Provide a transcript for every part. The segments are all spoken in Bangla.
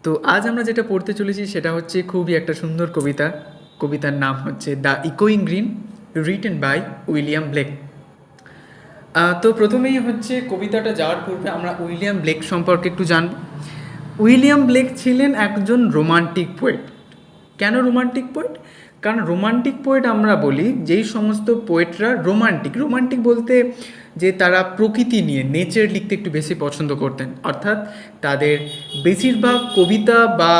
তো আজ আমরা যেটা পড়তে চলেছি সেটা হচ্ছে খুবই একটা সুন্দর কবিতা। কবিতার নাম হচ্ছে দ্য ইকোয়িং green, written by William Blake. তো প্রথমেই হচ্ছে কবিতাটা যাওয়ার পূর্বে আমরা উইলিয়াম ব্লেক সম্পর্কে একটু জানব। উইলিয়াম ব্লেক ছিলেন একজন রোমান্টিক পোয়েট। কেন রোমান্টিক পোয়েট? কারণ রোমান্টিক পোয়েট আমরা বলি যেই সমস্ত পোয়েটরা রোমান্টিক বলতে যে তারা প্রকৃতি নিয়ে নেচার লিখতে একটু বেশি পছন্দ করতেন, অর্থাৎ তাদের বেশিরভাগ কবিতা বা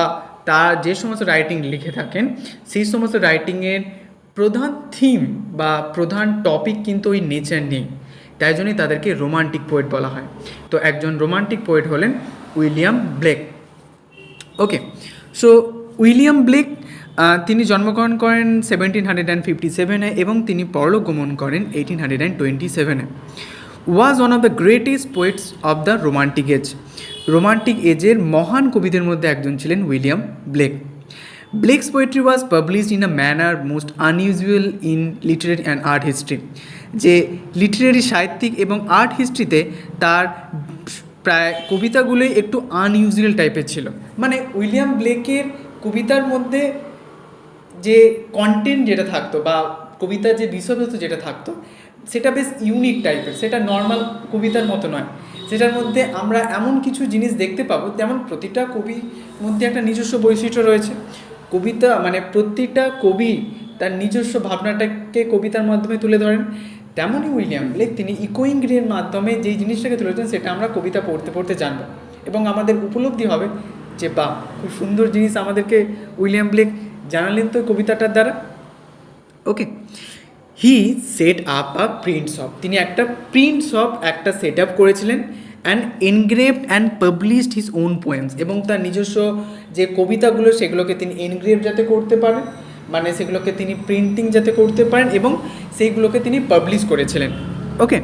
তার যে সমস্ত রাইটিং লিখে থাকেন সেই সমস্ত রাইটিংয়ের প্রধান থিম বা প্রধান টপিক কিন্তু ওই নেচার নিয়ে, তাই জন্যই তাদেরকে রোমান্টিক পোয়েট বলা হয়। তো একজন রোমান্টিক পোয়েট হলেন উইলিয়াম ব্লেক। ওকে, সো উইলিয়াম ব্লেক তিনি জন্মগ্রহণ করেন 1757 এবং তিনি পরলোক গমন করেন 1827। Was one of the greatest poets of the romantic age. Romantic এজের মহান কবিদের মধ্যে একজন ছিলেন William Blake. Blake's poetry was published in a manner most unusual in literary and art history. যে লিটারেরি সাহিত্যিক এবং আর্ট হিস্ট্রিতে তার প্রায় কবিতাগুলোই একটু আনইউজুয়াল টাইপের ছিল। মানে উইলিয়াম ব্লেকের কবিতার মধ্যে যে কন্টেন্ট যেটা থাকতো বা কবিতার যে বিষয়বস্তু যেটা থাকতো সেটা বেশ ইউনিক টাইপের, সেটা নর্মাল কবিতার মতো নয়। সেটার মধ্যে আমরা এমন কিছু জিনিস দেখতে পাবো, যেমন প্রতিটা কবির মধ্যে একটা নিজস্ব বৈশিষ্ট্য রয়েছে। কবিতা মানে প্রতিটা কবি তার নিজস্ব ভাবনাটাকে কবিতার মাধ্যমে তুলে ধরেন। তেমনই উইলিয়াম ব্লেক তিনি ইকোয়িং গ্রিনের মাধ্যমে যেই জিনিসটাকে তুলেছেন সেটা আমরা কবিতা পড়তে পড়তে জানবো এবং আমাদের উপলব্ধি হবে যে বাহ, খুব সুন্দর জিনিস আমাদেরকে উইলিয়াম ব্লেক জানালেন তো কবিতাটার দ্বারা। Okay, he set up a print shop. তিনি একটা প্রিন্ট শপ একটা সেট আপ করেছিলেন and engraved and published his own poems. এবং তার নিজস্ব যে কবিতাগুলো সেগুলোকে তিনি এনগ্রেভ যাতে করতে পারেন, মানে সেগুলোকে তিনি প্রিন্টিং যাতে করতে পারেন এবং সেইগুলোকে তিনি পাবলিশ করেছিলেন। Okay,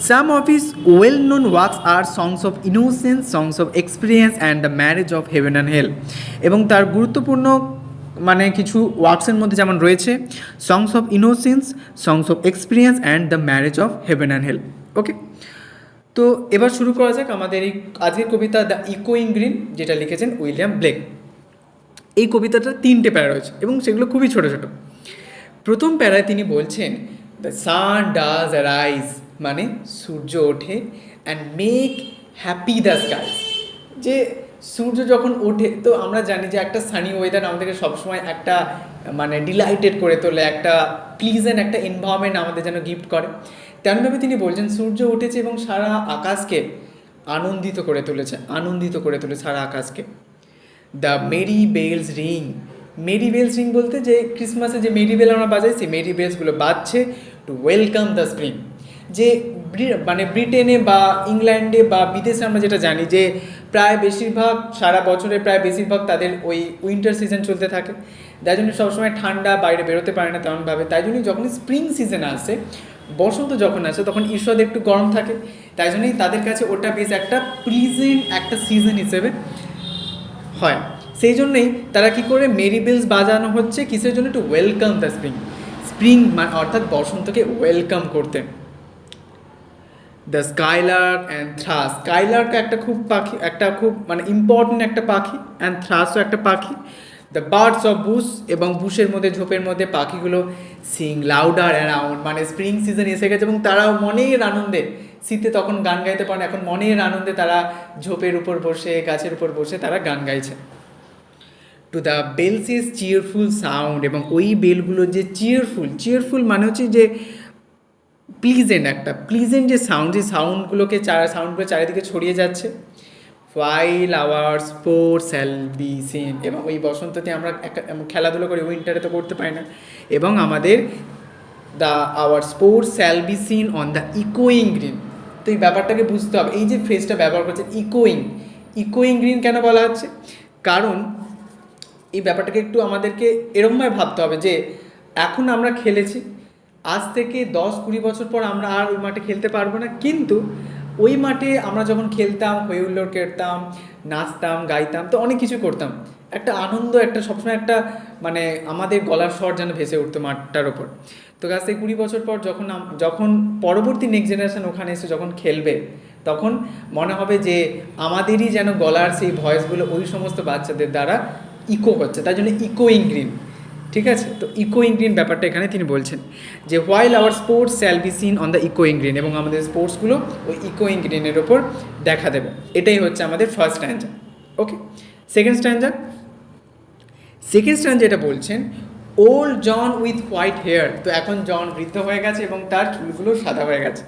some of his well known works are songs of innocence, songs of experience and the marriage of heaven and hell. এবং তার গুরুত্বপূর্ণ মানে কিছু ওয়ার্কসের মধ্যে যেমন রয়েছে songs of innocence, songs of experience and the marriage of heaven and hell. Okay, তো এবার শুরু করা যাক আমাদের এই আজকের কবিতা দ্য ইকোয়িং গ্রিন, যেটা লিখেছেন উইলিয়াম ব্লেক। এই কবিতাটা 3টে প্যারা রয়েছে এবং সেগুলো খুবই ছোটো ছোটো। প্রথম প্যারায় তিনি বলছেন দ্য সান ডাজ অ্যারাইজ, মানে সূর্য ওঠে, and make happy the skies. যে সূর্য যখন ওঠে তো আমরা জানি যে একটা সানি ওয়েদার আমাদেরকে সবসময় একটা মানে ডিলাইটেড করে তোলে, একটা প্লিজেন্ট একটা এনভায়রনমেন্ট আমাদের যেন গিফট করে। তেমনভাবে তিনি বলছেন সূর্য উঠেছে এবং সারা আকাশকে আনন্দিত করে তুলে সারা আকাশকে। The merry bells ring, merry bells ring বলতে যে ক্রিসমাসে যে মেরি বেল আমরা বাজাই সেই মেরি বেলসগুলো বাজছে টু ওয়েলকাম দ্য স্প্রিং। যে মানে ব্রিটেনে বা ইংল্যান্ডে বা বিদেশে আমরা যেটা জানি যে প্রায় বেশিরভাগ সারা বছরে প্রায় বেশিরভাগ তাদের ওই উইন্টার সিজন চলতে থাকে, তাই জন্য সবসময় ঠান্ডা, বাইরে বেরোতে পারে না তেমনভাবে। তাই জন্যই যখন স্প্রিং সিজন আসে, বসন্ত যখন আসে, তখন ঈশ্বর একটু গরম থাকে, তাই জন্যই তাদের কাছে ওটা বেশ একটা প্লিজেন্ট একটা সিজন হিসেবে হয়। সেই জন্যই তারা কী করে মেরি বেলস বাজানো হচ্ছে কিসের জন্য? To welcome the spring. Spring অর্থাৎ বসন্তকে ওয়েলকাম করতে। The Skylark and thrush, Skylark একটা খুব পাখি, একটা খুব মানে ইম্পর্টেন্ট একটা পাখি, অ্যান্ড থ্রাসও একটা পাখি। দ্য বার্ডস অফ বুশ, এবং বুশের মধ্যে ঝোপের মধ্যে পাখিগুলো সিং লাউডার অ্যারাউন্ড, মানে স্প্রিং সিজন এসে গেছে এবং তারাও মনের আনন্দে, শীতে তখন গান গাইতে পারে, এখন মনের আনন্দে তারা ঝোপের উপর বসে, গাছের উপর বসে তারা গান গাইছে। To the bells is cheerful sound, এবং ওই বেলগুলো যে চিয়ারফুল মানে হচ্ছে যে প্লিজেন্ট, একটা প্লিজেন্ট যে সাউন্ড, যে সাউন্ডগুলো চারিদিকে ছড়িয়ে যাচ্ছে। While our sports shall be seen, এবং ওই বসন্ততে আমরা খেলাধুলো করি, উইন্টারে তো করতে পারি না, এবং আমাদের our sports shall be seen on the ইকোয়িং গ্রিন। তো এই ব্যাপারটাকে বুঝতে হবে, এই যে ফ্রেজটা ব্যবহার করছে ইকোয়িং গ্রিন কেন বলা হচ্ছে? কারণ এই ব্যাপারটাকে একটু আমাদেরকে এরকমভাবে ভাবতে হবে যে এখন আমরা খেলেছি, আজ থেকে 10-20 বছর পর আমরা আর ওই মাঠে খেলতে পারবো না, কিন্তু ওই মাঠে আমরা যখন খেলতাম, হই হুল্লোড় করতাম, নাচতাম, গাইতাম, তো অনেক কিছু করতাম, একটা আনন্দ, একটা সবসময় একটা মানে আমাদের গলার স্বর যেন ভেসে উঠতো মাঠটার ওপর। তো আজ থেকে 20 বছর পর যখন পরবর্তী নেক্সট জেনারেশন ওখানে এসে যখন খেলবে, তখন মনে হবে যে আমাদেরই যেন গলার সেই ভয়েসগুলো ওই সমস্ত বাচ্চাদের দ্বারা ইকো হচ্ছে, তাই জন্য ইকোয়িং গ্রিন। ঠিক আছে, তো ইকোয়িং গ্রিন ব্যাপারটা এখানে তিনি বলছেন যে while our sports shall be seen on the ইকোয়িং গ্রিন, এবং আমাদের স্পোর্টসগুলো ওই ইকোয়িং গ্রিনের ওপর দেখা দেবে। এটাই হচ্ছে আমাদের ফার্স্ট স্ট্যান্জা। ওকে, সেকেন্ড স্ট্যান্জা এটা বলছেন old John with white hair. তো এখন জন বৃদ্ধ হয়ে গেছে এবং তার চুলগুলো সাদা হয়ে গেছে,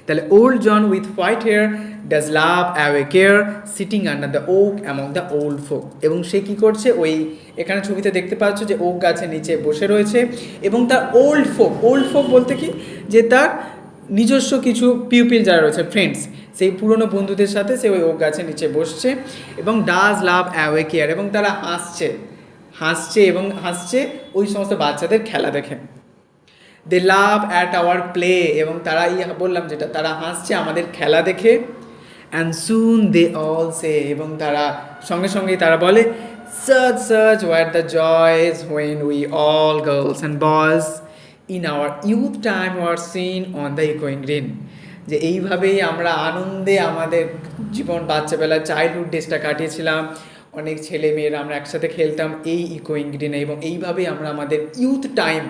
তাহলে old John with white hair does laugh away care sitting under the oak among the old folk. এবং সে কী করছে, ওই এখানে ছবিতে দেখতে পাচ্ছ যে ওক গাছের নিচে বসে রয়েছে এবং তার ওল্ড ফোক বলতে কি, যে তার নিজস্ব কিছু পিউপিল যারা রয়েছে, ফ্রেন্ডস, সেই পুরনো বন্ধুদের সাথে সে ওই ওক গাছের নিচে বসছে এবং ডাজ লাভ অ্যাওয়ে কেয়ার, এবং তারা হাসছে ওই সমস্ত বাচ্চাদের খেলা দেখে। দে লাভ অ্যাট আওয়ার প্লে, এবং তারা বললাম যেটা, তারা হাসছে আমাদের খেলা দেখে। অ্যান্ড সুন দে অল সে, এবং তারা সঙ্গে তারা বলে such were the joys when we all girls and boys in our youth time were seen on the echoing green। যে এইভাবেই আমরা আনন্দে আমাদের জীবন, বাচ্চাবেলার চাইল্ডহুড ডেজটা কাটিয়েছিলাম, অনেক ছেলে মেয়েরা আমরা একসাথে খেলতাম এই ইকোয়িং গ্রিনে, এবং এইভাবেই আমরা আমাদের ইউথ টাইম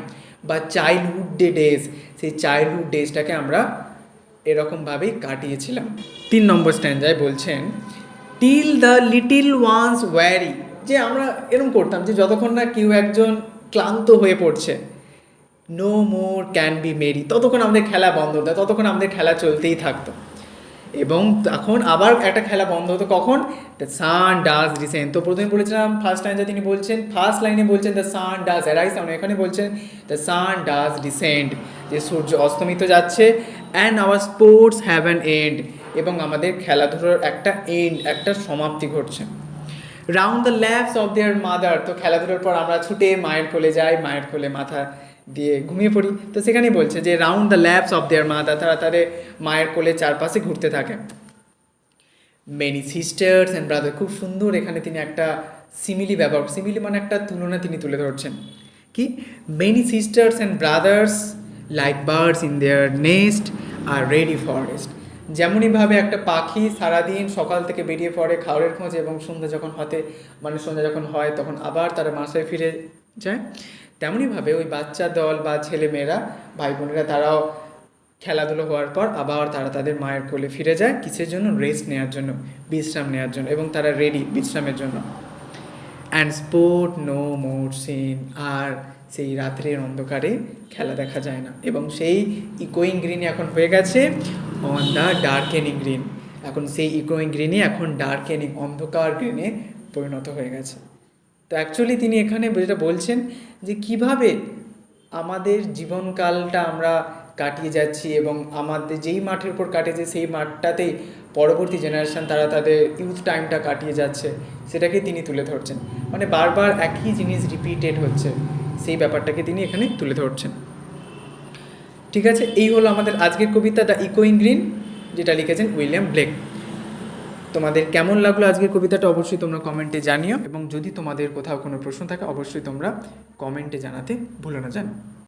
বা চাইল্ডহুড ডেজ, সেই চাইল্ডহুড ডেজটাকে আমরা এরকমভাবেই কাটিয়েছিলাম। 3 নম্বর স্ট্যান্জায় বলছেন টিল দ্য লিটিল ওয়ান্স ওয়ারি, যে আমরা এরকম করতাম যে যতক্ষণ না কেউ একজন ক্লান্ত হয়ে পড়ছে, no more can be merry, ততক্ষণ আমাদের খেলা বন্ধ হতো, ততক্ষণ আমাদের খেলা চলতেই থাকতো। এবং তখন আবার একটা খেলা বন্ধ হতো কখন, দ্য সান ডাজ ডিসেন্ড। তো প্রথমে বলেছিলাম ফার্স্ট লাইনে তিনি বলছেন, ফার্স্ট লাইনে বলছেন দ্য সান ডাজ অ্যারাইজ, আমরা এখানে বলছেন দ্য সান ডাজ ডিসেন্ড, যে সূর্য অস্তমিত যাচ্ছে। And our sports have an end, এবং আমাদের খেলাধুলোর একটা সমাপ্তি ঘটছে। Round the lapse of their mother, তো খেলাধুলোর পর আমরা ছুটে মায়ের কোলে যাই, মায়ের কোলে মাথা দিয়ে ঘুমিয়ে পড়ি। তো সেখানেই বলছে যে round the lapse of their mother, তারা তাদের মায়ের কোলে চারপাশে ঘুরতে থাকে। মেনি সিস্টার্স অ্যান্ড ব্রাদার, খুব সুন্দর এখানে তিনি একটা সিমিলি মানে একটা তুলনা তিনি তুলে ধরছেন। কি, many sisters and brothers like birds in their nest are ready for rest. যেমনইভাবে একটা পাখি সারাদিন সকাল থেকে বেরিয়ে পড়ে খাবারের খোঁজে, এবং সন্ধ্যা যখন হয় তখন আবার তারা বাসায় ফিরে যায়, তেমনইভাবে ওই বাচ্চা দল বা ছেলে মেয়েরা, ভাই বোনেরা, তারাও খেলাধুলো হওয়ার পর আবার তারা তাদের মায়ের কোলে ফিরে যায়, কিসের জন্য, রেস্ট নেওয়ার জন্য, বিশ্রাম নেওয়ার জন্য, এবং তারা রেডি বিশ্রামের জন্য। And sport no more seen, আর সেই রাত্রের অন্ধকারে খেলা দেখা যায় না, এবং সেই ইকোয়িং গ্রিন এখন হয়ে গেছে অন দ্য ডার্কেনিং গ্রিন। এখন সেই ইকোয়িং গ্রিনই এখন ডার্কেনিং, অন্ধকার গ্রিনে পরিণত হয়ে গেছে। তো অ্যাকচুয়ালি তিনি এখানে যেটা বলছেন যে কিভাবে আমাদের জীবনকালটা আমরা কাটিয়ে যাচ্ছি, এবং আমাদের যেই মাঠের উপর কাটিয়েছে সেই মাঠটাতেই পরবর্তী জেনারেশান তারা তাদের ইউথ টাইমটা কাটিয়ে যাচ্ছে, সেটাকে তিনি তুলে ধরছেন। মানে বারবার একই জিনিস রিপিটেড হচ্ছে, সেই ব্যাপারটাকে তিনি এখানে তুলে ধরছেন। ঠিক আছে, এই হলো আমাদের আজকের কবিতা দ্য ইকোয়িং গ্রিন, যেটা লিখেছেন উইলিয়াম ব্লেক। তোমাদের কেমন লাগলো আজকের কবিতাটা অবশ্যই তোমরা কমেন্টে জানিও, এবং যদি তোমাদের কোথাও কোনো প্রশ্ন থাকে অবশ্যই তোমরা কমেন্টে জানাতে ভুলো না। জানো।